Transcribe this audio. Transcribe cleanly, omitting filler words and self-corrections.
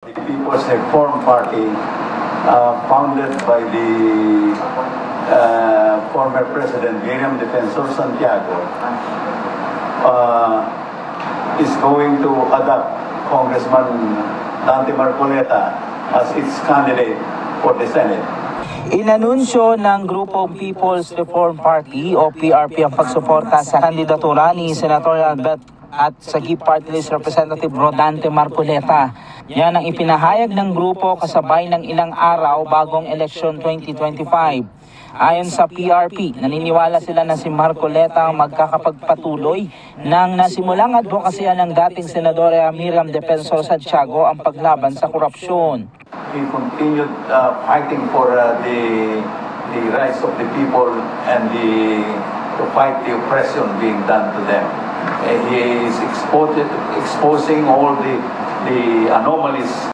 The People's Reform Party, founded by the former President Miriam Defensor Santiago, is going to adopt Congressman Dante Marcoleta as its candidate for the Senate. Inanunsyo ng grupong People's Reform Party o PRP ang pagsuporta sa kandidatura ni Senator Albert at Sagip Party List Representative Rodante Marcoleta. Yan ang ipinahayag ng grupo kasabay ng ilang araw bagong eleksyon 2025. Ayon sa PRP, naniniwala sila na si Marcoleta ang magkakapagpatuloy ng nasimulang advokasya ng dating Senadora Miriam Defensor Santiago ang paglaban sa korupsyon. He continued fighting for the rights of the people and to fight the oppression being done to them. He is exposing all the anomalies